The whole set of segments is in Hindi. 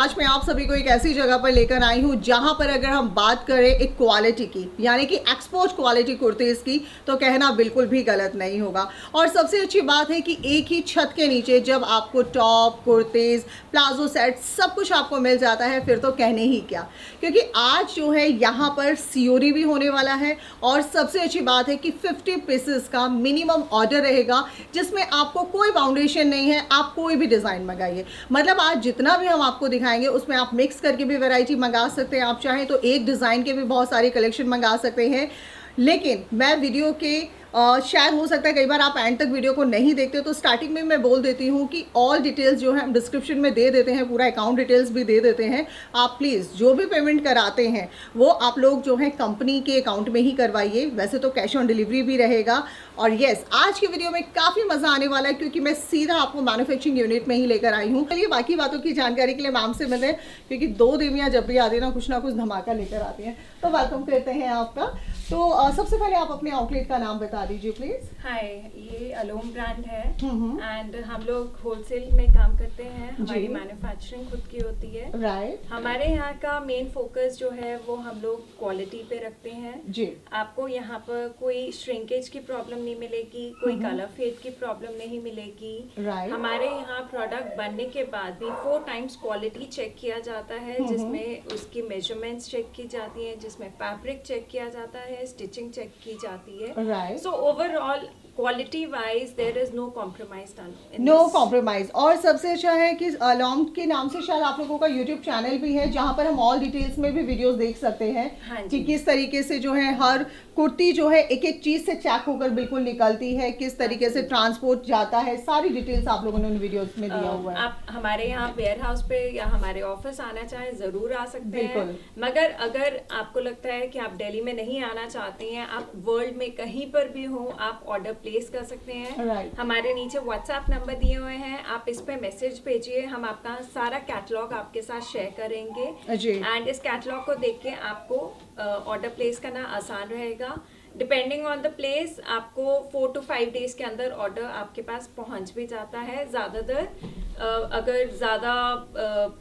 आज मैं आप सभी को एक ऐसी जगह पर लेकर आई हूँ जहाँ पर अगर हम बात करें एक क्वालिटी की, यानी कि एक्सपोर्ट क्वालिटी कुर्तीज़ की, तो कहना बिल्कुल भी गलत नहीं होगा। और सबसे अच्छी बात है कि एक ही छत के नीचे जब आपको टॉप, कुर्तीज़, प्लाजो सेट सब कुछ आपको मिल जाता है, फिर तो कहने ही क्या। क्योंकि आज जो है यहाँ पर सीओडी भी होने वाला है और सबसे अच्छी बात है कि 50 पीसेस का मिनिमम ऑर्डर रहेगा, जिसमें आपको कोई बाउंडेशन नहीं है, आप कोई भी डिज़ाइन मंगाइए। मतलब आज जितना भी हम आपको दिखाएंगे उसमें आप मिक्स करके भी वैरायटी मंगा सकते हैं। आप चाहें तो एक डिज़ाइन के भी बहुत सारे कलेक्शन मंगा सकते हैं। लेकिन मैं वीडियो के शायद हो सकता है कई बार आप एंड तक वीडियो को नहीं देखते, तो स्टार्टिंग में मैं बोल देती हूँ कि ऑल डिटेल्स जो है हम डिस्क्रिप्शन में दे देते हैं, पूरा अकाउंट डिटेल्स भी दे देते हैं। आप प्लीज़ जो भी पेमेंट कराते हैं वो आप लोग जो है कंपनी के अकाउंट में ही करवाइए। वैसे तो कैश ऑन डिलीवरी भी रहेगा। और येस, आज की वीडियो में काफ़ी मज़ा आने वाला है क्योंकि मैं सीधा आपको मैन्युफैक्चरिंग यूनिट में ही लेकर आई हूँ। चलिए बाकी बातों की जानकारी के लिए मैम से मिले, क्योंकि 2 देवियाँ जब भी आती है ना कुछ धमाका लेकर आती हैं। तो वेलकम करते हैं आपका। तो सबसे पहले आप अपने आउटलेट का नाम बता दीजिए प्लीज। हाय, ये अलोम ब्रांड है एंड हम लोग होलसेल में काम करते हैं। हमारी मैन्युफैक्चरिंग खुद की होती है। राइट। हमारे यहाँ का मेन फोकस जो है वो हम लोग क्वालिटी पे रखते हैं जी। आपको यहाँ पर कोई श्रिंकेज की प्रॉब्लम नहीं मिलेगी, कोई कलर फेड की प्रॉब्लम नहीं मिलेगी। राइट। हमारे यहाँ प्रोडक्ट बनने के बाद भी 4 टाइम्स क्वालिटी चेक किया जाता है, जिसमें उसकी मेजरमेंट्स चेक की जाती है, जिसमें फैब्रिक चेक किया जाता है, स्टिचिंग चेक की जाती है। Right. So overall quality wise there is no compromise done. No compromise. और सबसे अच्छा है कि अलोम के नाम से शायद आप लोगों का यूट्यूब चैनल भी है, जहां पर हम ऑल डिटेल्स में भी वीडियोस देख सकते हैं। हाँ कि किस तरीके से जो है हर कुर्ती जो है एक एक चीज से चेक होकर बिल्कुल निकलती है, किस तरीके से ट्रांसपोर्ट जाता है, सारी डिटेल्स आप लोगों ने उन वीडियोस में दिया हुआ है। आप हमारे यहाँ वेयर हाउस पे या हमारे ऑफिस आना चाहें जरूर आ सकते हैं। मगर अगर आपको लगता है कि आप दिल्ली में नहीं आना चाहते हैं, आप वर्ल्ड में कहीं पर भी हो, आप ऑर्डर प्लेस कर सकते हैं। हमारे नीचे व्हाट्सएप नंबर दिए हुए हैं, आप इस पे मैसेज भेजिए, हम आपका सारा कैटलॉग आपके साथ शेयर करेंगे एंड इस कैटलॉग को देख के आपको ऑर्डर प्लेस करना आसान रहेगा। डिपेंडिंग ऑन द प्लेस आपको 4 to 5 डेज के अंदर ऑर्डर आपके पास पहुंच भी जाता है। ज़्यादातर अगर ज़्यादा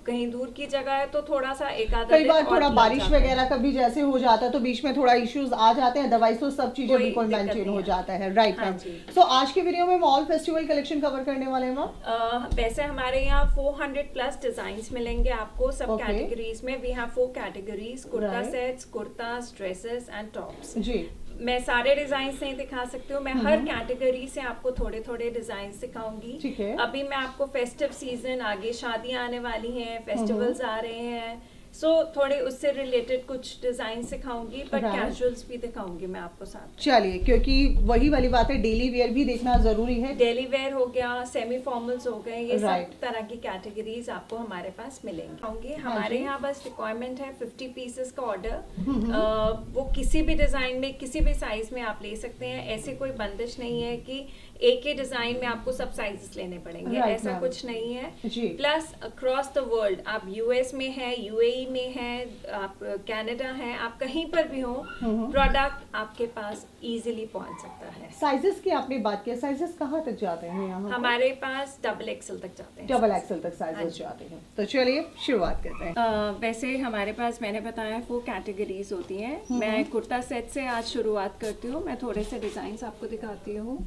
कहीं दूर की जगह है तो थोड़ा सा एक आधा कई बार थोड़ा बारिश वगैरह का भी जैसे हो जाता है तो बीच में थोड़ा इश्यूज आ जाते हैं, अदरवाइज तो सब चीजें बिल्कुल मेंटेन हो जाता है। Right ma'am. सो आज की वीडियो में हम ऑल फेस्टिवल कलेक्शन कवर करने वाले हैं मैम। वैसे हमारे यहाँ 400 प्लस डिजाइंस मिलेंगे आपको सब कैटेगरीज में। We have 4 categories, kurta sets, kurtas, dresses and tops. जी। मैं सारे डिजाइन नहीं दिखा सकती हूँ, मैं हर कैटेगरी से आपको थोड़े थोड़े डिजाइन दिखाऊंगी। ठीक है। अभी मैं आपको फेस्टिव सीजन, आगे शादियां आने वाली हैं, फेस्टिवल्स आ रहे हैं, सो थोड़े उससे रिलेटेड कुछ डिजाइन सिखाऊंगी, बट कैजुअल्स भी दिखाऊंगी मैं आपको साथ। चलिए, क्योंकि वही वाली बात है, डेली वेयर भी देखना जरूरी है। डेली वेयर हो गया, सेमी फॉर्मल्स हो गए, ये सब तरह की कैटेगरीज आपको हमारे पास मिलेंगे। हमारे यहाँ बस रिक्वायरमेंट है 50 पीसेस का ऑर्डर। वो किसी भी डिजाइन में, किसी भी साइज में आप ले सकते हैं। ऐसे कोई बंदिश नहीं है कि एक ही डिजाइन में आपको सब साइजेस लेने पड़ेंगे, ऐसा कुछ नहीं है। प्लस अक्रॉस द वर्ल्ड, आप यूएस में है, यूएई में है, आप कनाडा है, आप कहीं पर भी हो, प्रोडक्ट आपके पास इजीली पहुंच सकता है। साइजेस की आपने बात किया, साइजेस कहाँ तक जाते हैं यहाँ? हमारे पास डबल एक्सेल तक जाते हैं। डबल एक्सेल तक साइजेस जाते हैं। तो चलिए शुरुआत करते हैं। वैसे हमारे पास, मैंने बताया, 4 कैटेगरीज होती हैं। मैं कुर्ता सेट से आज शुरुआत करती हूँ। मैं थोड़े से डिजाइन आपको दिखाती हूँ।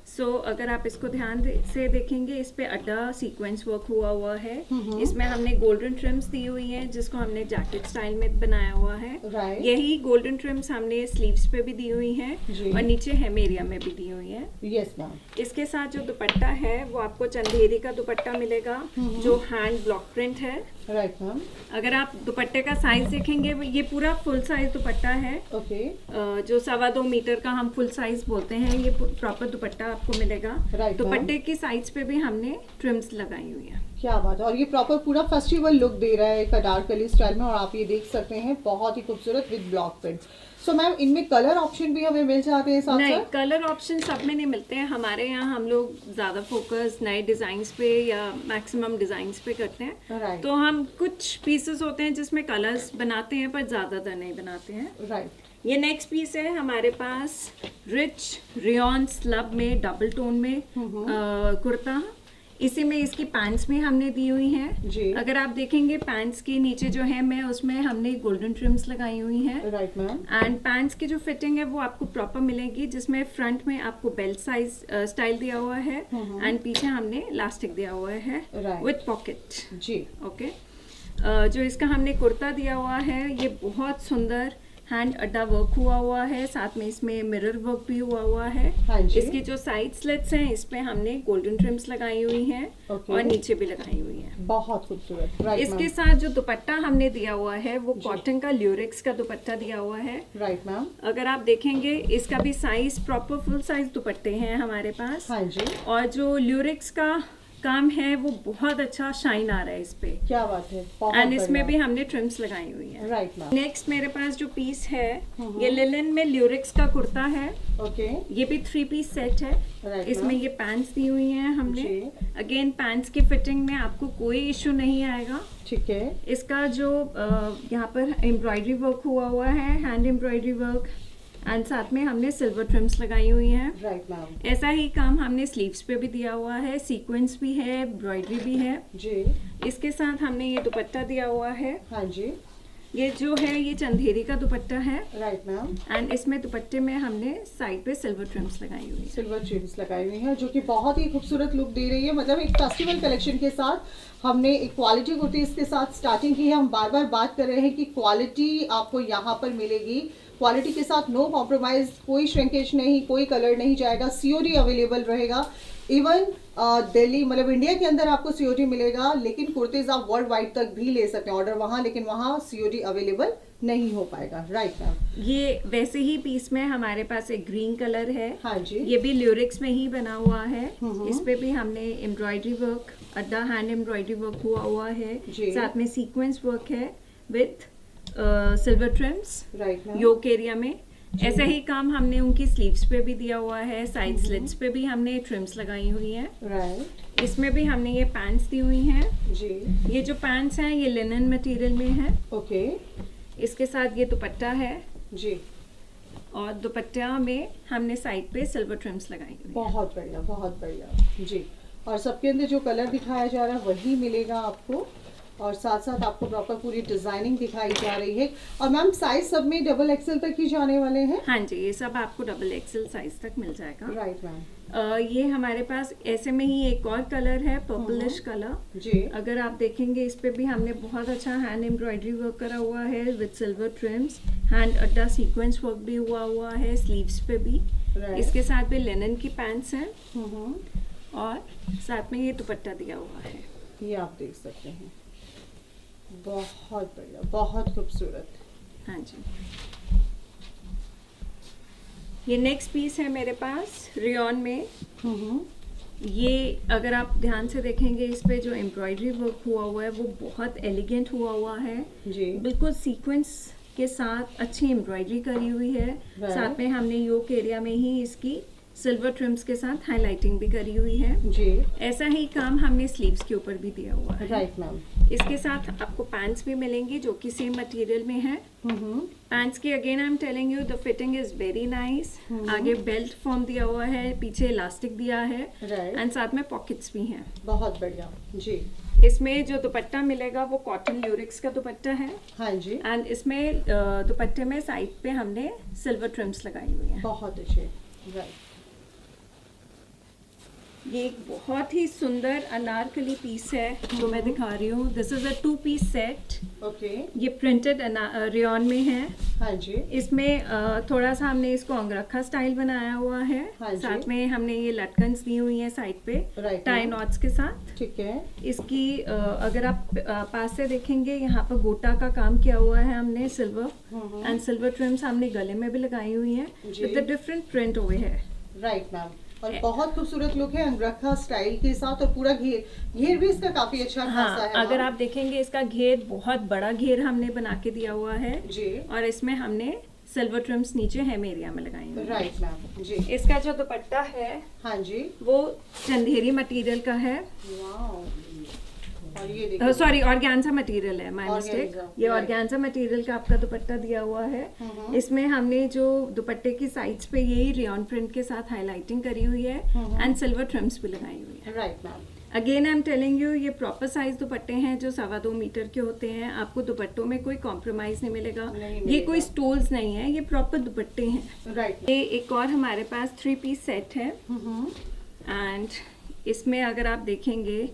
सो अगर आप इसको ध्यान से देखेंगे, इस पे अड्डा सीक्वेंस वर्क हुआ है। इसमें हमने गोल्डन ट्रिम्स दी हुई हैं, जिसको हमने जैकेट स्टाइल में बनाया हुआ है। यही गोल्डन ट्रिम्स हमने स्लीव्स पे भी दी हुई हैं और नीचे हेम एरिया में भी दी हुई हैं। Yes ma'am. इसके साथ जो दुपट्टा है वो आपको चंदेरी का दुपट्टा मिलेगा, जो हैंड ब्लॉक प्रिंट है। Right ma'am. अगर आप दुपट्टे का साइज देखेंगे, ये पूरा फुल साइज दुपट्टा है। जो 2.25 मीटर का हम फुल साइज बोलते हैं, ये प्रॉपर दुपट्टा आपको मिलेगा। दुपट्टे की साइज पे भी हमने ट्रिम्स लगाई हुई है। क्या बात है। और ये प्रॉपर पूरा फेस्टिवल लुक दे रहा है अनारकली स्टाइल में, और आप ये देख सकते हैं बहुत ही खूबसूरत with block print. So ma'am, इनमें कलर ऑप्शन भी हमें मिल जाते हैं साथ? नहीं, कलर ऑप्शन सब में नहीं मिलते हैं। हमारे यहाँ हम लोग ज़्यादा फोकस नए डिज़ाइंस पे या मैक्सिमम डिज़ाइंस पे करते हैं। तो हम कुछ पीसेस होते हैं जिसमें कलर्स बनाते हैं, पर ज़्यादातर नहीं बनाते हैं। ये नेक्स्ट पीस है हमारे पास, रिच रियॉन स्लब में डबल टोन में कुर्ता। इसी में इसकी पैंट्स भी हमने दी हुई हैं। जी। अगर आप देखेंगे पैंट्स के नीचे जो है मैं उसमें हमने गोल्डन ट्रिम्स लगाई हुई हैं। Right ma'am. एंड पैंट्स की जो फिटिंग है वो आपको प्रॉपर मिलेगी, जिसमें फ्रंट में आपको बेल्ट साइज स्टाइल दिया हुआ है एंड पीछे हमने इलास्टिक दिया हुआ है विथ पॉकेट। जी। ओके। जो इसका हमने कुर्ता दिया हुआ है ये बहुत सुंदर हैंड अड्डा वर्क हुआ है, साथ में इसमें मिरर वर्क भी हुआ है। हाँ जी। इसकी जो साइड स्लिट्स हैं इस पे हमने गोल्डन ट्रिम्स लगाई हुई हैं और नीचे भी लगाई हुई हैं। बहुत खूबसूरत। राइट। इसके साथ जो दुपट्टा हमने दिया हुआ है वो कॉटन का ल्यूरिक्स का दुपट्टा दिया हुआ है। Right ma'am. अगर आप देखेंगे इसका भी साइज प्रॉपर फुल साइज दुपट्टे हैं हमारे पास। हाँ जी। और जो ल्यूरिक्स का काम है वो बहुत अच्छा शाइन आ रहा है इस पे। क्या बात है। एंड इसमें भी हमने ट्रिम्स लगाई हुई है। Right ma'am. नेक्स्ट मेरे पास जो पीस है ये लिनन में ल्यूरिक्स का कुर्ता है। ओके। ये भी 3 पीस सेट है। Right, इसमें ma'am. ये पैंट्स दी हुई हैं हमने। जी। अगेन पैंट्स की फिटिंग में आपको कोई इश्यू नहीं आएगा। ठीक है। इसका जो यहाँ पर एम्ब्रॉयडरी वर्क हुआ है, हैंड एम्ब्रॉयडरी वर्क, एंड साथ में हमने सिल्वर ट्रिम्स लगाई हुई हैं। Right ma'am. ऐसा ही काम हमने स्लीव्स पे भी दिया हुआ है, सीक्वेंस भी है, एम्ब्रॉयडरी भी है। जी। इसके साथ हमने ये दुपट्टा दिया हुआ है। हाँ जी। ये जो है ये चंदेरी का दुपट्टा है राइट मैम। एंड इसमें दुपट्टे में हमने साइड पे सिल्वर ट्रिम्स लगाई हुई है। सिल्वर ट्रिम्स लगाई हुई है जो कि बहुत ही खूबसूरत लुक दे रही है। मतलब एक फेस्टिवल कलेक्शन के साथ हमने एक क्वालिटी कुर्तीज के साथ स्टार्टिंग की है। हम बार बार बात कर रहे हैं कि क्वालिटी आपको यहाँ पर मिलेगी, क्वालिटी के साथ नो कॉम्प्रोमाइज, कोई श्रिंकेज नहीं, कोई कलर नहीं जाएगा, सीओडी अवेलेबल रहेगा। इवन दिल्ली मतलब इंडिया के अंदर आपको सीओडी मिलेगा, लेकिन कुर्तीज आप वर्ल्ड वाइड तक भी ले सकते हैं ऑर्डर वहाँ, लेकिन वहाँ सीओडी अवेलेबल नहीं हो पाएगा। Right ma'am. ये वैसे ही पीस में हमारे पास एक ग्रीन कलर है। हाँ जी। ये भी ल्यूरिक्स में ही बना हुआ है। इस पे भी हमने एम्ब्रॉयडरी वर्क, अड्डा हैंड एम्ब्रॉयडरी वर्क हुआ है, साथ में सीक्वेंस वर्क है with silver trims right ma'am. Yoke area में। ऐसा ही काम हमने उनकी स्लीव्स पे भी दिया हुआ है, साइड स्लिट्स पे भी हमने ट्रिम्स लगाई हुई हैं। राइट। इसमें भी हमने ये पैंट्स दी हुई हैं। जी। ये जो पैंट्स हैं ये लिनन मटेरियल में है। ओके। इसके साथ ये दुपट्टा है जी। और दुपट्टा में हमने साइड पे सिल्वर ट्रिम्स लगाई हुई हैं। बहुत बढ़िया, बहुत बढ़िया जी। और सबके अंदर जो कलर दिखाया जा रहा है वही मिलेगा आपको, और साथ साथ आपको प्रॉपर पूरी डिजाइनिंग दिखाई जा रही है। और मैम साइज सब में डबल एक्सेल तक ही जाने वाले हैं। हाँ जी, ये सब आपको डबल एक्सेल साइज तक मिल जाएगा। Right ma'am. ये हमारे पास ऐसे में ही एक और कलर है, पर्पलिश कलर। जी। अगर आप देखेंगे इस पे भी हमने बहुत अच्छा हैंड एम्ब्रॉयडरी वर्क करा हुआ है विद सिल्वर ट्रिम्स, हैंड अड्डा सीक्वेंस वर्क भी हुआ है स्लीव्स पे भी। इसके साथ भी लिनन की पैंट्स हैं और साथ में ये दुपट्टा दिया हुआ है। ये आप देख सकते हैं, बहुत बढ़िया, बहुत खूबसूरत। हाँ जी। ये नेक्स्ट पीस है मेरे पास रियॉन में। ये अगर आप ध्यान से देखेंगे इस पे जो एम्ब्रॉयडरी वर्क हुआ है वो बहुत एलिगेंट हुआ है जी। बिल्कुल सीक्वेंस के साथ अच्छी एम्ब्रॉयडरी करी हुई है। साथ में हमने योक एरिया में ही इसकी सिल्वर ट्रिम्स के साथ हाइलाइटिंग भी करी हुई है। जी। ऐसा ही काम हमने स्लीव्स के ऊपर भी दिया हुआ है। Right ma'am. इसके साथ आपको पैंट्स भी मिलेंगी जो कि सेम मटेरियल में है। पैंट्स की again I am telling you the fitting is very nice. आगे बेल्ट फॉर्म दिया हुआ है, पीछे इलास्टिक दिया है एंड साथ में पॉकेट्स भी हैं। बहुत बढ़िया जी। इसमें जो दुपट्टा मिलेगा वो कॉटन ल्यूरिक्स का दुपट्टा है। हाँ जी। एंड इसमें दुपट्टे में साइड पे हमने सिल्वर ट्रिम्स लगाई हुई है। बहुत अच्छे। राइट। ये एक बहुत ही सुंदर अनारकली पीस है जो मैं दिखा रही हूँ। This is a 2 piece set. Okay. ये प्रिंटेड रेयॉन में है। हाँ जी। इसमें थोड़ा सा हमने इसको अंगरखा स्टाइल बनाया हुआ है। हाँ जी। साथ में हमने ये लटकन्स दी हुई हैं साइड पे राइट। टाई नॉट्स के साथ। ठीक है। इसकी अगर आप पास से देखेंगे यहाँ पर गोटा का काम किया हुआ है हमने सिल्वर एंड सिल्वर ट्रिम्स हमने गले में भी लगाई हुई हैं with a different print over है। Right ma'am. और बहुत खूबसूरत लुक है अंगरखा स्टाइल के साथ, और पूरा घेर भी इसका काफी अच्छा खासा है। अगर आप देखेंगे इसका घेर बहुत बड़ा घेर हमने बना के दिया हुआ है जी। और इसमें हमने सिल्वर ट्रिम्स नीचे हेम एरिया में लगाई हुई है। राइट मैम जी। इसका जो दुपट्टा है हाँ जी। वो चंदेरी मटेरियल का है। वाओ। और ये देखिए, सॉरी ऑर्गेन्जा मटेरियल है, माय मिस्टेक। Organza, ये right. ऑर्गेन्जा मटेरियल का आपका दुपट्टा दिया हुआ है। इसमें हमने जो दुपट्टे की साइड्स पे यही रेयॉन प्रिंट के साथ हाइलाइटिंग करी हुई है एंड सिल्वर ट्रिम्स भी लगाई हुई है। Right ma'am. Again I am telling you, ये प्रॉपर साइज दुपट्टे हैं जो 2.25 मीटर के होते हैं। आपको दुपट्टों में कोई कॉम्प्रोमाइज नहीं मिलेगा, ये कोई स्टोल्स नहीं है, ये प्रॉपर दुपट्टे हैं। राइट। ये एक और हमारे पास 3 पीस सेट है एंड इसमें अगर आप देखेंगे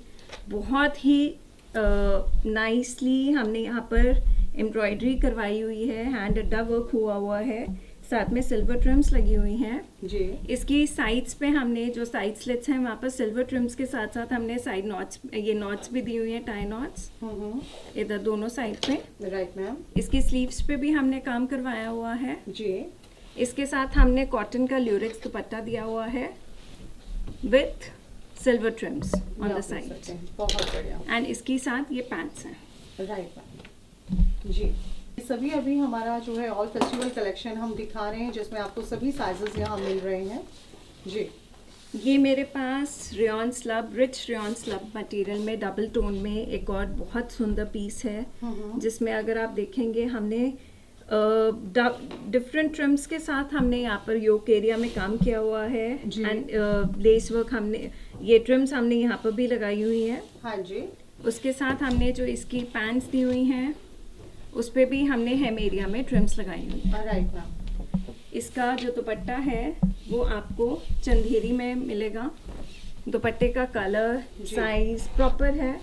बहुत ही नाइसली हमने यहाँ पर एम्ब्रॉयडरी करवाई हुई है, हैंड अड्डा वर्क हुआ है, साथ में सिल्वर ट्रिम्स लगी हुई हैं जी। इसकी साइड्स पे हमने जो साइड स्लिट्स हैं वहाँ पर सिल्वर ट्रिम्स के साथ साथ हमने साइड नॉट्स, ये नॉट्स भी दी हुई हैं, टाई नॉट्स इधर दोनों साइड पे। Right ma'am. इसकी स्लीव्स पे भी हमने काम करवाया हुआ है जी। इसके साथ हमने कॉटन का ल्यूरिक्स दुपट्टा दिया हुआ है with silver TRIMS on the side. बहुत बढ़िया। एंड इसके साथ ये पैंट्स हैं। राइट मैम जी। सभी अभी हमारा जो है ऑल फेस्टिवल कलेक्शन हम दिखा रहे हैं जिसमें आपको सभी साइजेस यहाँ मिल रहे हैं जी। ये मेरे पास rayon slub, rich rayon slub material में डबल टोन में एक और बहुत सुंदर पीस है जिसमें अगर आप देखेंगे हमने डिफरेंट ट्रिम्स के साथ हमने यहाँ पर योक एरिया में काम किया हुआ है एंड लेस वर्क हमने, ये ट्रिम्स हमने यहाँ पर भी लगाई हुई है। हाँ जी। उसके साथ हमने जो इसकी पैंट्स दी हुई हैं उस पे भी हमने हेम एरिया में ट्रिम्स लगाई हुई है। Right ma'am. इसका जो दुपट्टा है वो आपको चंदेरी में मिलेगा। दुपट्टे का कलर, साइज प्रॉपर है।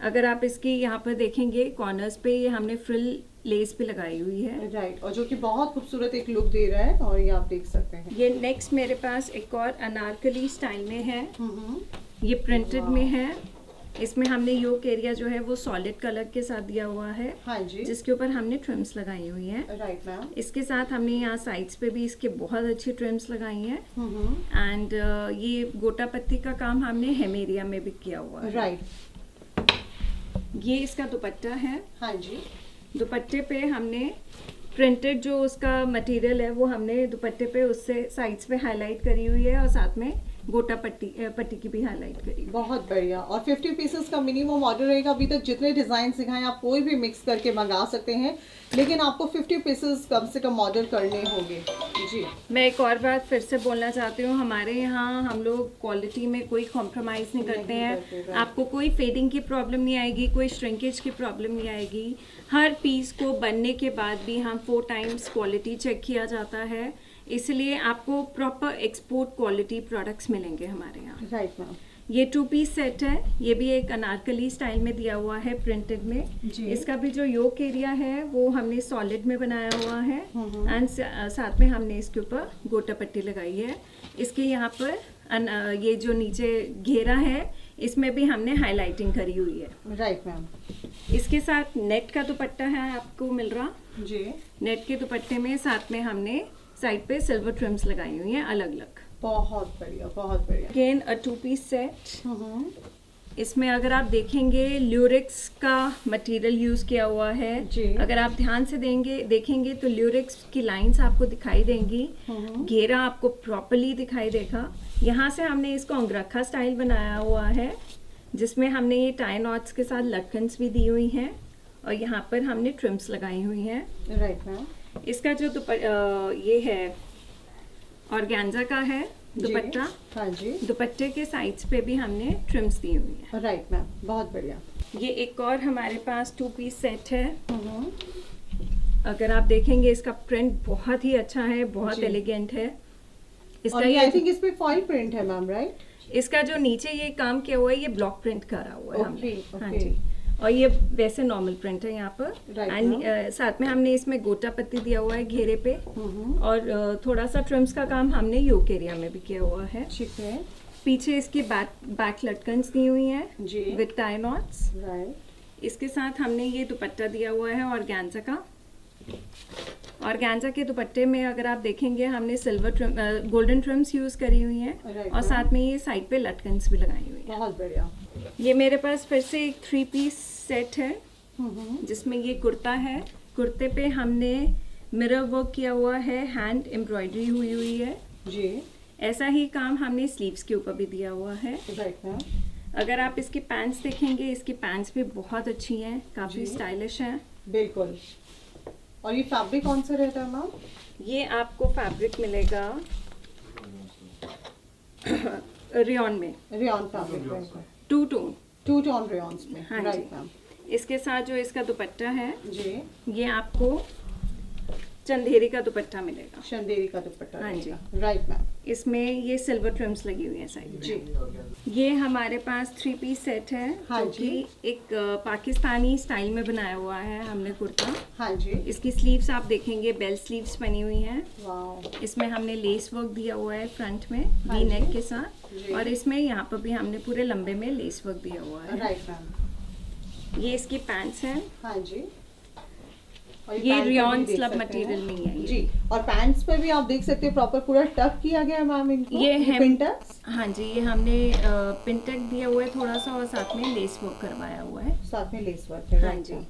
अगर आप इसकी यहाँ पर देखेंगे कॉर्नर्स पे ये हमने फ्रिल लेस भी लगाई हुई है। राइट। और जो कि बहुत खूबसूरत एक लुक दे रहा है और ये आप देख सकते हैं। ये नेक्स्ट मेरे पास एक और अनारकली स्टाइल में है, ये प्रिंटेड में है। इसमें हमने योक एरिया जो है वो सॉलिड कलर के साथ दिया हुआ है। हाँ जी। जिसके ऊपर हमने ट्रिम्स लगाई हुई हैं। Right ma'am. इसके साथ हमने यहाँ साइड्स पे भी इसके बहुत अच्छी ट्रिम्स लगाई हैं एंड ये गोटा पत्ती का काम हमने हेम एरिया में भी किया हुआ है। राइट। ये इसका दुपट्टा है। हाँ जी। दुपट्टे पे हमने प्रिंटेड जो उसका मटेरियल है वो हमने दुपट्टे पे उससे साइड्स पे हाईलाइट करी हुई है और साथ में गोटा पट्टी की भी हाईलाइट करी। बहुत बढ़िया। और 50 पीसेस का मिनिमम ऑर्डर रहेगा। अभी तक जितने डिजाइन सिखाए आप कोई भी मिक्स करके मंगा सकते हैं, लेकिन आपको 50 पीसेस कम से कम ऑर्डर करने होंगे जी। मैं एक और बात फिर से बोलना चाहती हूँ, हमारे यहाँ हम लोग क्वालिटी में कोई कॉम्प्रोमाइज़ नहीं करते हैं। आपको कोई फेडिंग की प्रॉब्लम नहीं आएगी, कोई श्रिंकेज की प्रॉब्लम नहीं आएगी। हर पीस को बनने के बाद भी हम 4 टाइम्स क्वालिटी चेक किया जाता है, इसलिए आपको प्रॉपर एक्सपोर्ट क्वालिटी प्रोडक्ट्स मिलेंगे हमारे यहाँ। Right ma'am. ये 2 पीस सेट है, ये भी एक अनारकली स्टाइल में दिया हुआ है प्रिंटेड में जी। इसका भी जो योक एरिया है वो हमने सॉलिड में बनाया हुआ है एंड साथ में हमने इसके ऊपर गोटा पट्टी लगाई है। इसके यहाँ पर ये जो नीचे घेरा है इसमें भी हमने हाईलाइटिंग करी हुई है। Right ma'am. इसके साथ नेट का दुपट्टा है आपको मिल रहा जी। नेट के दुपट्टे में साथ में हमने साइड पे सिल्वर ट्रिम्स लगाई हुई हैं अलग अलग। बहुत बढ़िया, बहुत बढ़िया। Again a 2 piece set. इसमें अगर आप देखेंगे ल्यूरिक्स का मटेरियल यूज किया हुआ है जी। अगर आप ध्यान से देखेंगे तो ल्यूरिक्स की लाइंस आपको दिखाई देंगी, घेरा आपको प्रॉपर्ली दिखाई देगा। यहाँ से हमने इसको अंगरखा स्टाइल बनाया हुआ है जिसमें हमने ये टाई नॉट्स के साथ लटकन्स भी दी हुई हैं और यहाँ पर हमने ट्रिम्स लगाई हुई हैं। Right ma'am. इसका जो ये है ऑर्गेन्जा का है दुपट्टा। हाँ जी। दुपट्टे के साइड्स पे भी हमने ट्रिम्स दी हुई है। Right ma'am. बहुत बढ़िया। ये एक और हमारे पास 2 पीस सेट है। अगर आप देखेंगे इसका प्रिंट बहुत ही अच्छा है, बहुत एलिगेंट है। इसका और ये आई थिंक इसमें फॉइल प्रिंट है मैम, राइट? इसका जो नीचे ये काम किया हुआ है ये ब्लॉक प्रिंट करा हुआ है हमने। हाँ जी। और ये वैसे नॉर्मल प्रिंट है यहाँ पर एंड साथ में हमने इसमें गोटा पत्ती दिया हुआ है घेरे पे और थोड़ा सा ट्रिम्स का काम हमने योक एरिया में भी किया हुआ है। ठीक है। पीछे इसकी बैक लटकन्स दी हुई हैं जी विद टाई नॉट्स। राइट। इसके साथ हमने ये दुपट्टा दिया हुआ है ऑर्गेन्जा का। ऑर्गेन्जा के दुपट्टे में अगर आप देखेंगे हमने silver trim golden TRIMS use करी हुई हैं और साथ में ये साइड पे लटकन्स भी लगाई हुई हैं। बहुत बढ़िया। ये मेरे पास फिर से एक 3 पीस सेट है जिसमें ये कुर्ता है। कुर्ते पे हमने मिरर वर्क किया हुआ है, हैंड एम्ब्रॉयडरी हुई है जी। ऐसा ही काम हमने स्लीव्स के ऊपर भी दिया हुआ है। Right ma'am. अगर आप इसकी पैंट्स देखेंगे इसकी पैंट्स भी बहुत अच्छी हैं, काफ़ी स्टाइलिश हैं। बिल्कुल। और ये फैब्रिक कौन सा रहता है मैम? ये आपको फैब्रिक मिलेगा रेयॉन में। Rayon fabric. Two tone. 2 tone rayons में। हाँ राइट जी। मैम। इसके साथ जो इसका दुपट्टा है जी, ये आपको चंदेरी का दुपट्टा मिलेगा। चंदेरी का दुपट्टा हाँ जी। रहेगा। Right ma'am. इसमें ये सिल्वर ट्रिम्स लगी हुई है साइड जी। में। ये हमारे पास 3 पीस सेट है हाँ जो जी। कि एक पाकिस्तानी स्टाइल में बनाया हुआ है हमने कुर्ता। हाँ जी। इसकी स्लीव्स आप देखेंगे बेल स्लीव्स बनी हुई हैं। वाओ। इसमें हमने लेस वर्क दिया हुआ है फ्रंट में हाँ वी जी। नेक के साथ, जी। और इसमें यहाँ पर भी हमने पूरे लंबे में लेस वर्क दिया हुआ है। Right ma'am. ये इसकी पैंट्स हैं। हाँ जी। और ये पैंट पर भी रियॉन देख स्लब सकते मटेरियल हैं। नहीं है ये। जी, और पैंट्स पर भी आप देख सकते हैं प्रॉपर पूरा टक किया गया है मैम इनको। ये hem- पिंटर्स हाँ जी, ये हमने पिंटेक दिया हुआ है थोड़ा सा, और साथ में लेस वर्क करवाया हुआ है। साथ में लेस वर्क है। हाँ right जी। मैम।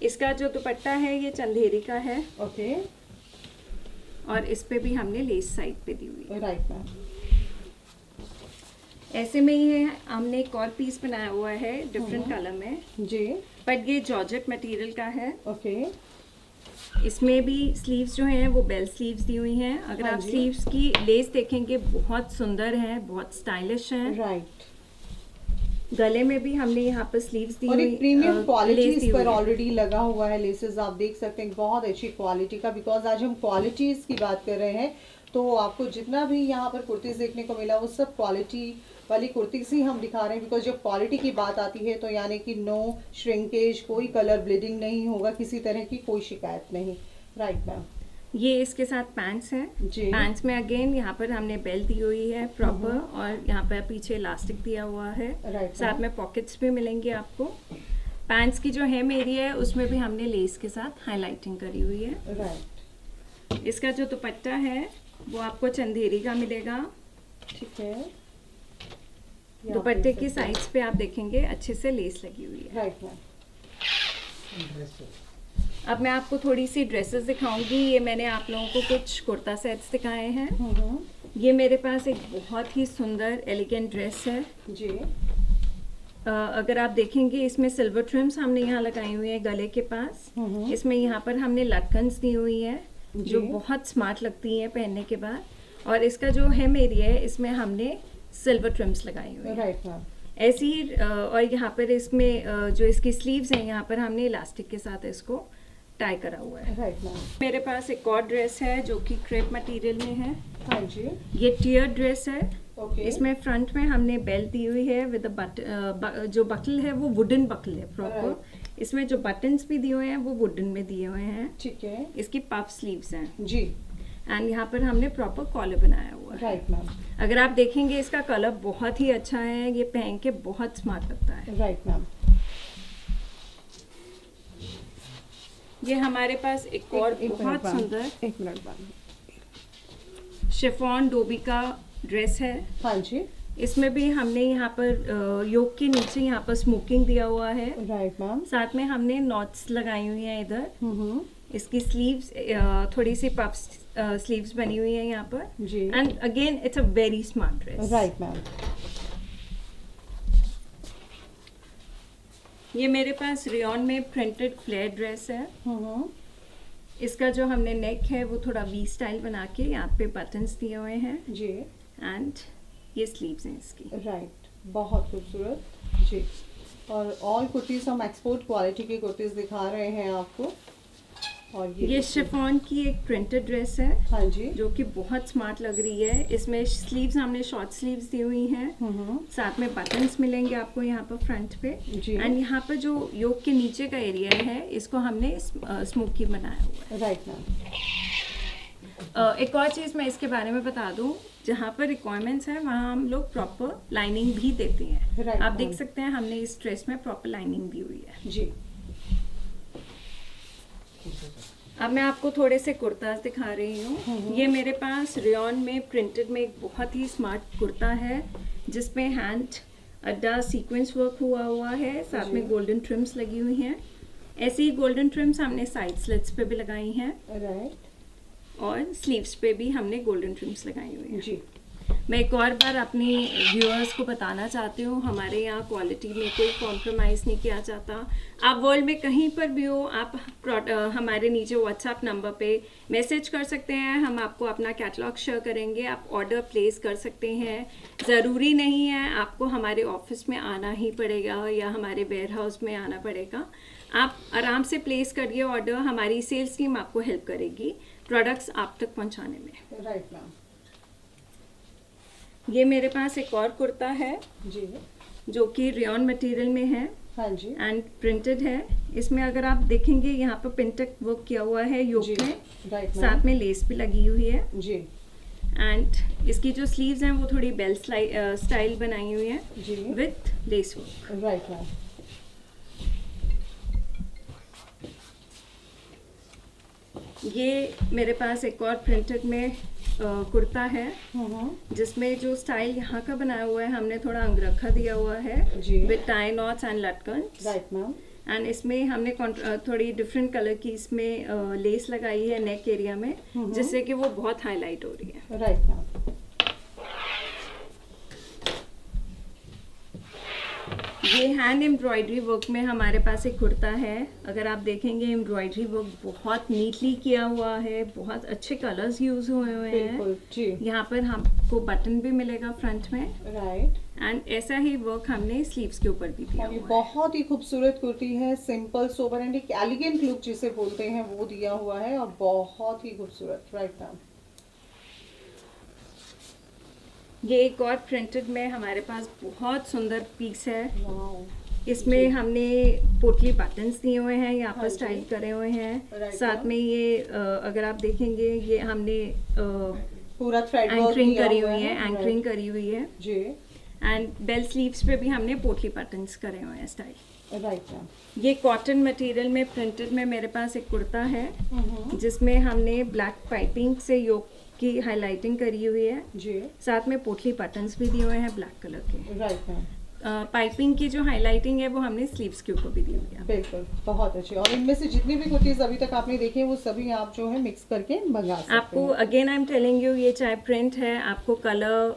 इसका जो दुपट्टा है ये चंदेरी का है, ओके। और इस पे भी हमने लेस साइड पे दी हुई है। Right ma'am. ऐसे में ही है, हमने एक और पीस बनाया हुआ है डिफरेंट कलर में, जी। बट ये जॉर्जेट मटेरियल का है। ओके। इसमें भी स्लीव्स जो हैं वो बेल स्लीव्स दी हुई हैं। अगर हाँ आप जी। स्लीव्स की लेस देखेंगे बहुत सुंदर है, बहुत स्टाइलिश है। राइट। गले में भी हमने यहाँ पर स्लीव्स दी और हुई एक प्रीमियम क्वालिटी लेस इस दी पर हुई है। ऑलरेडी लगा हुआ है। लेसेस आप देख सकते हैं बहुत अच्छी क्वालिटी का, बिकॉज आज हम क्वालिटीज की बात कर रहे हैं। तो आपको जितना भी यहाँ पर कुर्तीज देखने को मिला वो सब क्वालिटी वाली कुर्तीज ही हम दिखा रहे हैं, बिकॉज जब क्वालिटी की बात आती है तो यानी कि नो श्रिंकेज, कोई कलर ब्लीडिंग नहीं होगा, किसी तरह की कोई शिकायत नहीं। Right ma'am. ये इसके साथ पैंट्स हैं। जी। पैंट्स में अगेन यहाँ पर हमने बेल्ट दी हुई है प्रॉपर, और यहाँ पर पीछे इलास्टिक दिया हुआ है। राइट साथ मैम। में पॉकेट्स भी मिलेंगे आपको। पैंट्स की जो हेम एरिया है उसमें भी हमने लेस के साथ हाईलाइटिंग करी हुई है। राइट। इसका जो दुपट्टा है वो आपको चंदेरी का मिलेगा। ठीक है। ये आप दुपट्टे देख की सकते हैं। साइड्स पे आप देखेंगे अच्छे से लेस लगी हुई है। Right ma'am. अब मैं आपको थोड़ी सी ड्रेसेस दिखाऊंगी। ये मैंने आप लोगों को कुछ कुर्ता सेट्स दिखाए हैं। ये मेरे पास एक बहुत ही सुंदर एलिगेंट ड्रेस है। जी। अगर आप देखेंगे इसमें सिल्वर ट्रिम्स हमने यहाँ लगाई हुई है गले के पास। इसमें यहाँ पर हमने लटकन्स दी हुई है जो जी। बहुत स्मार्ट लगती है पहनने के बाद, और इसका जो हेम एरिया है इसमें हमने सिल्वर ट्रिम्स लगाई हुई है। Right ma'am. ऐसी ही और यहाँ पर इसमें जो इसकी स्लीव्स हैं यहाँ पर हमने इलास्टिक के साथ इसको टाई करा हुआ है। Right ma'am. मेरे पास एक और ड्रेस है जो कि क्रेप मटेरियल में है। हाँ जी। ये टियर ड्रेस है। ओके। इसमें फ्रंट में हमने बेल्ट दी हुई है विद जो बटल है वो वुडन बटल है प्रॉपर। इसमें जो बटन्स भी दिए हुए हैं वो वुडन में दिए हुए हैं। ठीक है। इसकी पफ स्लीव्स हैं, जी। एंड यहाँ पर हमने प्रॉपर कॉलर बनाया हुआ है। Right ma'am. अगर आप देखेंगे इसका कलर बहुत ही अच्छा है, ये पहन के बहुत स्मार्ट लगता है। Right ma'am. ये हमारे पास एक और बहुत सुंदर एक मिनट मैम। शिफॉन डोबी का ड्रेस है। हाँ जी। इसमें भी हमने यहाँ पर योक के नीचे यहाँ पर स्मोकिंग दिया हुआ है। Right ma'am. साथ में हमने नॉट्स लगाई हुई हैं इधर। इसकी स्लीव्स थोड़ी सी पफ स्लीव्स बनी हुई है यहाँ पर। जी। And again it's a very smart dress. Right ma'am. ये मेरे पास रियॉन में प्रिंटेड फ्लेयर ड्रेस है। इसका जो हमने नेक है वो थोड़ा वी स्टाइल बना के यहाँ पे बटन्स दिए हुए हैं, जी। एंड ये स्लीव्स हैं इसकी। राइट। बहुत खूबसूरत। जी। और ऑल कुर्तीज हम एक्सपोर्ट क्वालिटी की कुर्तीज दिखा रहे हैं आपको। और ये शिफॉन की एक प्रिंटेड ड्रेस है हाँ जी। जो कि बहुत स्मार्ट लग रही है। इसमें स्लीव्स हमने शॉर्ट स्लीव्स दी हुई हैं। साथ में बटन्स मिलेंगे आपको यहाँ पर फ्रंट पे, जी। एंड यहाँ पर जो योक के नीचे का एरिया है इसको हमने स्मोकी बनाया हुआ है। Right ma'am. एक और चीज़ मैं इसके बारे में बता दूं, जहाँ पर रिक्वायरमेंट्स है वहाँ हम लोग प्रॉपर लाइनिंग भी देते हैं। Right, आप देख ma'am. सकते हैं हमने इस ड्रेस में प्रॉपर लाइनिंग दी हुई है। जी। अब मैं आपको थोड़े से कुर्ताज दिखा रही हूँ। ये मेरे पास रियॉन में प्रिंटेड में एक बहुत ही स्मार्ट कुर्ता है जिसमें हैंड अड्डा सीक्वेंस वर्क हुआ है, साथ में गोल्डन ट्रिम्स लगी हुई हैं। ऐसी ही गोल्डन ट्रिम्स हमने साइड स्लिट्स पे भी लगाई हैं, राइट। और स्लीव्स पे भी हमने गोल्डन ट्रिम्स लगाई हुई हैं। जी। मैं एक और बार अपनी व्यूअर्स को बताना चाहती हूँ, हमारे यहाँ क्वालिटी में कोई कॉम्प्रोमाइज़ नहीं किया जाता। आप वर्ल्ड में कहीं पर भी हो, आप हमारे नीचे व्हाट्सएप नंबर पे मैसेज कर सकते हैं, हम आपको अपना कैटलॉग शेयर करेंगे, आप ऑर्डर प्लेस कर सकते हैं। ज़रूरी नहीं है आपको हमारे ऑफिस में आना ही पड़ेगा या हमारे वेयर हाउस में आना पड़ेगा। आप आराम से प्लेस करिए ऑर्डर, हमारी सेल्स टीम आपको हेल्प करेगी प्रोडक्ट्स आप तक पहुँचाने में। Right ma'am. ये मेरे पास एक और कुर्ता है जी, जो कि रेयॉन मटेरियल में है हाँ जी, एंड प्रिंटेड है। इसमें अगर आप देखेंगे यहाँ पर पिंटेक वर्क किया हुआ है योक जी, में, राइट साथ मैम, में लेस भी लगी हुई है जी, एंड इसकी जो स्लीव्स हैं वो थोड़ी बेल स्टाइल बनाई हुई है जी, with lace work. Right ma'am, ये मेरे पास एक और प्रिंटेड में कुर्ता है जिसमें जो स्टाइल यहाँ का बनाया हुआ है हमने थोड़ा अंगरखा दिया हुआ है जी, विथ टाई नॉट्स एंड लटकन राइट मैम, एंड इसमें हमने थोड़ी डिफरेंट कलर की इसमें लेस लगाई है नेक एरिया में, जिससे कि वो बहुत हाईलाइट हो रही है। राइट मैम, ये हैंड एम्ब्रॉयडरी वर्क में हमारे पास एक कुर्ता है। अगर आप देखेंगे एम्ब्रॉयडरी वर्क बहुत नीटली किया हुआ है, बहुत अच्छे कलर्स यूज हुए हुए बिल्कुल हैं। जी, यहाँ पर हमको बटन भी मिलेगा फ्रंट में राइट। एंड ऐसा ही वर्क हमने स्लीव्स के ऊपर भी दिया और ये हुआ है। बहुत ही खूबसूरत कुर्ती है, सिंपल सोबर एंड एक एलिगेंट लुक जिसे बोलते हैं वो दिया हुआ है और बहुत ही खूबसूरत। राइट मैम, ये एक और प्रिंटेड में हमारे पास बहुत सुंदर पीस है। वाओ, इसमें हमने पोटली बटन्स दिए हुए हैं, यहाँ हाँ पर जी। स्टाइल करे हुए हैं। Right, साथ ma'am। में ये अगर आप देखेंगे ये हमने पूरा थ्रेड वर्क एंकरिंग किया करी हुआ हुई है, right। एंकरिंग करी हुई है जी, एंड बेल स्लीव्स पे भी हमने पोटली बटन्स करे हुए हैं स्टाइल। राइट मैम, ये कॉटन मटेरियल में प्रिंटेड में मेरे पास एक कुर्ता है जिसमें हमने ब्लैक पाइपिंग से योक की हाईलाइटिंग करी हुई है, जी, साथ में पोटली बटन्स भी दिए हुए हैं ब्लैक कलर के। राइट मैम, पाइपिंग की जो हाईलाइटिंग है वो हमने स्लीव्स के ऊपर भी दी हुई है। बिल्कुल बहुत अच्छी। और इनमें से जितनी भी कुर्तीज अभी तक आपने देखी है वो सभी आप जो है मिक्स करके मंगा सकते आपको हैं। Again I am telling you, ये चाहे प्रिंट है, आपको कलर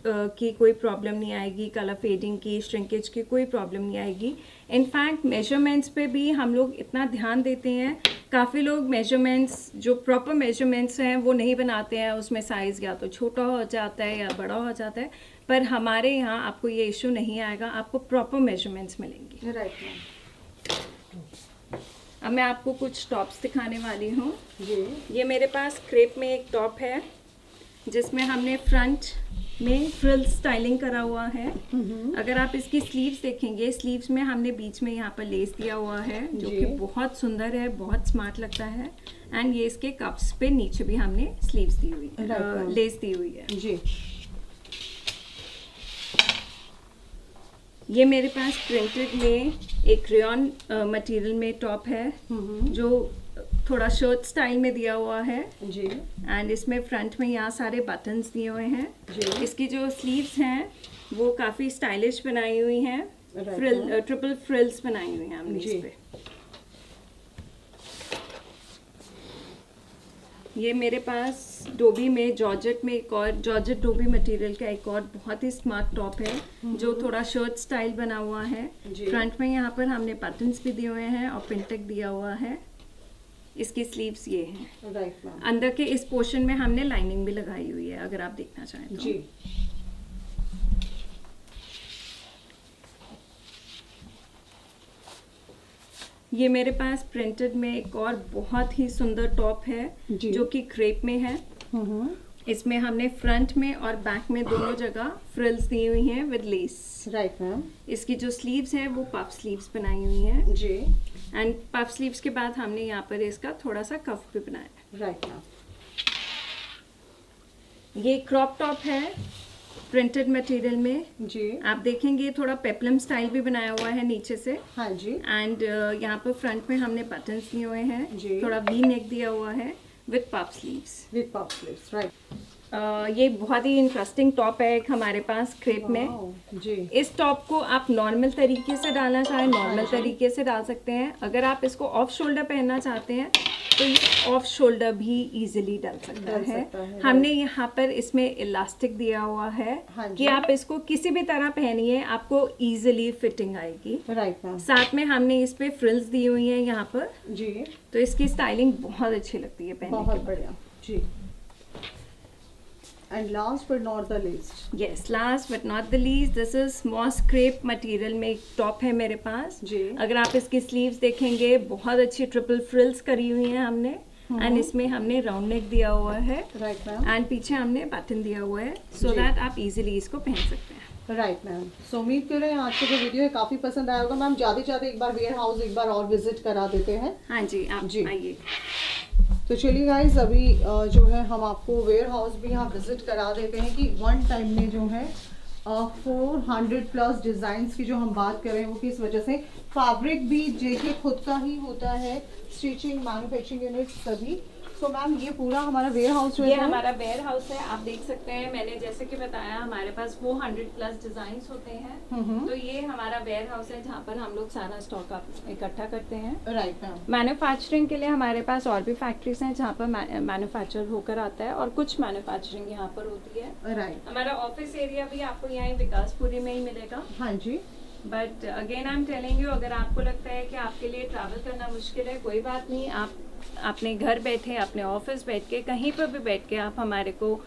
की कोई प्रॉब्लम नहीं आएगी, कलर फेडिंग की, श्रिंकेज की कोई प्रॉब्लम नहीं आएगी। इनफैक्ट मेजरमेंट्स पे भी हम लोग इतना ध्यान देते हैं, काफ़ी लोग मेजरमेंट्स जो प्रॉपर मेजरमेंट्स हैं वो नहीं बनाते हैं, उसमें साइज़ या तो छोटा हो जाता है या बड़ा हो जाता है, पर हमारे यहाँ आपको ये इशू नहीं आएगा, आपको प्रॉपर मेजरमेंट्स मिलेंगी। राइट मैम, अब मैं आपको कुछ टॉप्स दिखाने वाली हूँ। जी, ये मेरे पास क्रेप में एक टॉप है जिसमें हमने फ्रंट में फ्रिल स्टाइलिंग करा हुआ है। अगर आप इसकी स्लीव्स देखेंगे, स्लीव्स में हमने बीच में यहाँ पर लेस दिया हुआ है जो जी। कि बहुत सुंदर है, बहुत स्मार्ट लगता है एंड ये इसके कप्स पे नीचे भी हमने स्लीव्स दी हुई है, Right, लेस दी हुई है। जी, ये मेरे पास प्रिंटेड में एक रेयॉन मटेरियल में टॉप है जो थोड़ा शर्ट स्टाइल में दिया हुआ है जी, एंड इसमें फ्रंट में यहाँ सारे बटन्स दिए हुए हैं। जी, इसकी जो स्लीव्स हैं वो काफ़ी स्टाइलिश बनाई हुई हैं, Right, ट्रिपल फ्रिल्स बनाई हुई हैं हमने जी। इस पे। ये मेरे पास डोबी में जॉर्जेट में एक और जॉर्जेट डोबी मटेरियल का एक और बहुत ही स्मार्ट टॉप है जो थोड़ा शर्ट स्टाइल बना हुआ है। जी। फ्रंट में यहाँ पर हमने बटन्स भी दिए हुए हैं और पिंटेक दिया हुआ है। इसकी स्लीव्स ये हैं। राइट मैम, अंदर के इस पोर्शन में हमने लाइनिंग भी लगाई हुई है, अगर आप देखना चाहें तो। जी, ये मेरे पास प्रिंटेड में एक और बहुत ही सुंदर टॉप है जी। जो कि क्रेप में है। इसमें हमने फ्रंट में और बैक में दोनों जगह फ्रिल्स दी हुई हैं विद लेस। राइट मैम, इसकी जो स्लीव्स हैं वो पफ स्लीव्स बनाई हुई हैं जी, एंड पफ स्लीव्स के बाद हमने यहाँ पर इसका थोड़ा सा कफ भी बनाया। राइट मैम, ये क्रॉप टॉप है प्रिंटेड मटेरियल में। जी, आप देखेंगे थोड़ा पेप्लम स्टाइल भी बनाया हुआ है नीचे से हाँ जी, एंड यहाँ पर फ्रंट में हमने बटन्स दिए हुए हैं, जी। थोड़ा वी नेक दिया हुआ है with puff sleeves. With puff sleeves, right. ये बहुत ही इंटरेस्टिंग टॉप है एक हमारे पास क्रेप में। वाओ, जी, इस टॉप को आप नॉर्मल तरीके से डालना चाहें नॉर्मल हाँ जी। तरीके से डाल सकते हैं। अगर आप इसको ऑफ शोल्डर पहनना चाहते हैं तो ये ऑफ शोल्डर भी इजीली डल सकता डल है। सकता है, हमने यहाँ पर इसमें इलास्टिक दिया हुआ है हाँ जी। कि आप इसको किसी भी तरह पहनिए, आपको इजीली फिटिंग आएगी। Right ma'am. साथ में हमने इस पे फ्रिल्स दी हुई हैं यहाँ पर, जी तो इसकी स्टाइलिंग बहुत अच्छी लगती है पहनने बहुत के बढ़िया जी। And last but not the least, yes, last but not the least, this is moss crepe material में एक टॉप है मेरे पास जी। अगर आप इसकी स्लीव्स देखेंगे बहुत अच्छी ट्रिपल फ्रिल्स करी हुई हैं हमने, एंड इसमें हमने राउंड नेक दिया हुआ है राइट मैम। एंड पीछे हमने बटन दिया हुआ है सो जी। दैट आप इजीली इसको पहन सकते हैं। Right ma'am. सो उम्मीद कर रहे हैं आज का जो वीडियो है काफ़ी पसंद आया होगा। मैम जाते एक बार वेयर हाउस एक बार और विजिट करा देते हैं। हाँ जी, आप जी। आइए। तो चलिए गाइज अभी जो है हम आपको वेयर हाउस भी यहाँ विजिट करा देते हैं कि वन टाइम में जो है 400+ डिज़ाइंस की जो हम बात कर रहे हैं वो किस वजह से, फैब्रिक भी जेके खुद का ही होता है, स्टिचिंग मैन्युफैक्चरिंग यूनिट सभी। सो मैम ये पूरा हमारा वेयर हाउस जो ये है हमारा वेयर हाउस है, आप देख सकते हैं। मैंने जैसे कि बताया हमारे पास 400+ डिजाइन होते हैं, तो ये हमारा वेयर हाउस है जहाँ पर हम लोग सारा स्टॉक इकट्ठा करते हैं। Right ma'am. मैन्युफैक्चरिंग के लिए हमारे पास और भी फैक्ट्रीज हैं जहाँ पर मैन्युफैक्चर होकर आता है और कुछ मैन्युफैक्चरिंग यहाँ पर होती है। राइट। हमारा ऑफिस एरिया भी आपको यहाँ विकासपुरी में ही मिलेगा। हाँ जी। But again I am telling you, अगर आपको लगता है कि आपके लिए ट्रैवल करना मुश्किल है, कोई बात नहीं, आप अपने घर बैठे, अपने ऑफिस बैठ के, कहीं पर भी बैठ के आप हमारे को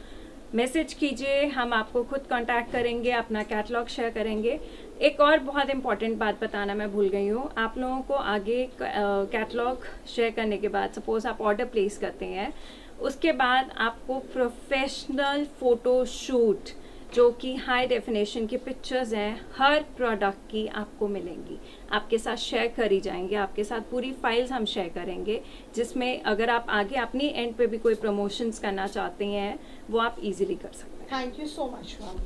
मैसेज कीजिए, हम आपको खुद कांटेक्ट करेंगे, अपना कैटलॉग शेयर करेंगे। एक और बहुत इंपॉर्टेंट बात बताना मैं भूल गई हूँ, आप लोगों को आगे कैटलॉग शेयर करने के बाद सपोज आप ऑर्डर प्लेस करते हैं, उसके बाद आपको प्रोफेशनल फ़ोटो शूट जो कि हाई डेफिनेशन की पिक्चर्स हैं हर प्रोडक्ट की आपको मिलेंगी, आपके साथ शेयर करी जाएंगे, आपके साथ पूरी फाइल्स हम शेयर करेंगे, जिसमें अगर आप आगे अपनी एंड पे भी कोई प्रमोशंस करना चाहते हैं वो आप इजीली कर सकते हैं। Thank you so much ma'am.